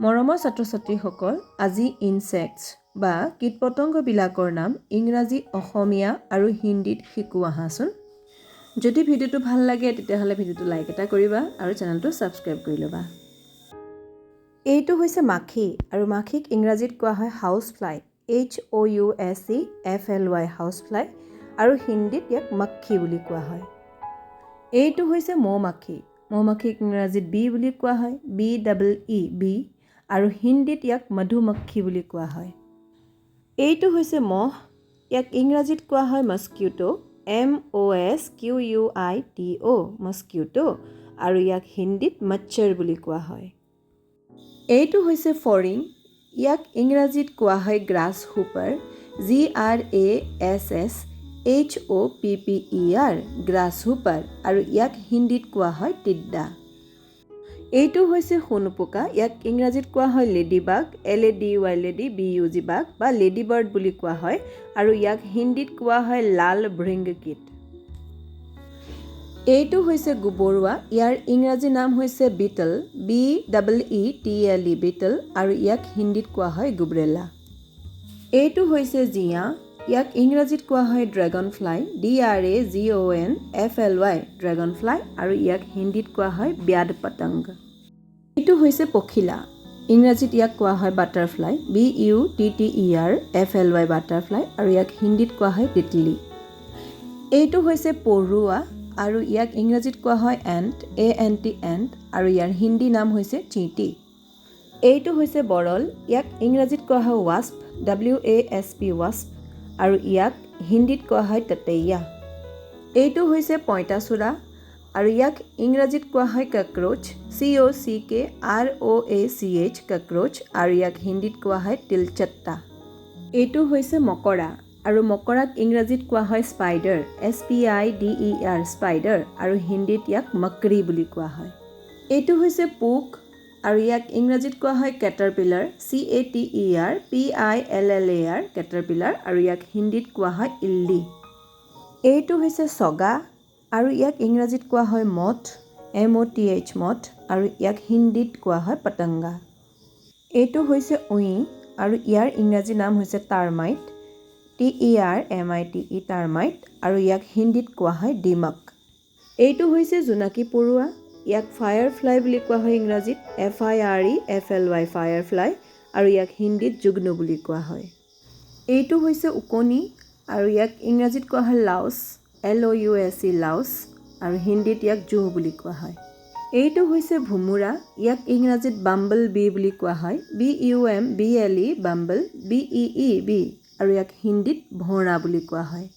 মৰমৰ ছাত্ৰ-ছাত্ৰীসকল, আজি ইনচেক্টছ বা কীট-পতংগবিলাকৰ নাম ইংৰাজী, অসমীয়া আৰু হিন্দীত শিকো আহাচোন। যদি ভিডিঅ'টো ভাল লাগে তেতিয়াহ'লে ভিডিঅ'টো লাইক এটা কৰিবা আৰু চেনেলটো ছাবস্ক্ৰাইব কৰি ল'বা। এইটো হৈছে মাখি আৰু মাখিক ইংৰাজীত কোৱা হয় house fly, HOUSEFLY house fly আৰু হিন্দীত ইয়াক মক্খি বুলি কোৱা হয়। এইটো হৈছে মৌ-মাখি, মৌ-মাখিক ইংৰাজীত বি বুলি কোৱা হয়, BEE বি আৰু হিন্দীত ইয়াক মধুমক্ষী বুলি কোৱা হয়। এইটো হৈছে মহ, ইয়াক ইংৰাজীত কোৱা হয় মস্কিউটো, MOSQUITO মস্কিউটো আৰু ইয়াক হিন্দীত মচ্ছৰ বুলি কোৱা হয়। এইটো হৈছে ফৰিং, ইয়াক ইংৰাজীত কোৱা হয় গ্ৰাছ হুপাৰ, GRASSHOPPER গ্ৰাছ হুপাৰ আৰু ইয়াক হিন্দীত কোৱা হয় টিড্ডা। এইটো হৈছে সোণপোকা, ইয়াক ইংৰাজীত কোৱা হয় লেডিবাগ, LADY বাগ বা লেডি বাৰ্ড বুলি কোৱা হয় আৰু ইয়াক হিন্দীত কোৱা হয় লাল ভৃংগকীট। এইটো হৈছে গুবৰুৱা, ইয়াৰ ইংৰাজী নাম হৈছে বিটল, BEETLE বিটল আৰু ইয়াক হিন্দীত কোৱা হয় গুবৰেলা। এইটো হৈছে জিয়া, ইয়াক ইংৰাজীত কোৱা হয় dragon fly, DRAGONFLY dragon fly আৰু ইয়াক হিন্দীত কোৱা হয় ব্যাদ পতংগ। এইটো হৈছে পখিলা, ইংৰাজীত ইয়াক কোৱা হয় বাটাৰফ্লাই, BUTTERFLY বাটাৰফ্লাই আৰু ইয়াক হিন্দীত কোৱা হয় তিতলি। এইটো হৈছে পৰুৱা আৰু ইয়াক ইংৰাজীত কোৱা হয় এণ্ট, ANT এণ্ট আৰু ইয়াৰ হিন্দী নাম হৈছে চিটি। এইটো হৈছে বৰল, ইয়াক ইংৰাজীত কোৱা হয় ৱাস্প, WASP ৱাস্প আৰু ইয়াক হিন্দীত কোৱা হয় ততৈয়া। এইটো হৈছে পঁইতাচোৰা আৰু ইয়াক ইংৰাজীত কোৱা হয় কক্ৰোচ, COCKROACH কক্ৰোচ আৰু ইয়াক হিন্দীত কোৱা হয় তিলচট্টা। এইটো হৈছে মকৰা আৰু মকৰাক ইংৰাজীত কোৱা হয় স্পাইডাৰ, SPIDER স্পাইডাৰ আৰু হিন্দীত ইয়াক মকৰি বুলি কোৱা হয়। এইটো হৈছে পোক আৰু ইয়াক ইংৰাজীত কোৱা হয় কেটাৰপিলাৰ, CATERPILLAR কেটাৰপিলাৰ আৰু ইয়াক হিন্দীত কোৱা হয় ইল্লি। এইটো হৈছে চগা আৰু ইয়াক ইংৰাজীত কোৱা হয় মথ, MOTH মথ আৰু ইয়াক হিন্দীত কোৱা হয় পতংগা। এইটো হৈছে উই আৰু ইয়াৰ ইংৰাজী নাম হৈছে টাৰ্মাইট, TERMITE টাৰ্মাইট আৰু ইয়াক হিন্দীত কোৱা হয় ডিমক। এইটো হৈছে জোনাকী পৰুৱা, ইয়াক ফায়াৰফ্লাই বুলি কোৱা হয় ইংৰাজীত, FIREFLY ফায়াৰফ্লাই আৰু ইয়াক হিন্দীত জুগনু বুলি কোৱা হয়। এইটো হৈছে ওকণি আৰু ইয়াক ইংৰাজীত কোৱা হয় লাউচ, LOUSE লাউচ আৰু হিন্দীত ইয়াক জোহ বুলি কোৱা হয়। এইটো হৈছে ভোমোৰা, ইয়াক ইংৰাজীত বাম্বল বি বুলি কোৱা হয়, BUMBLE বাম্বল, BEEB আৰু ইয়াক হিন্দীত ভোঁৰা বুলি কোৱা হয়।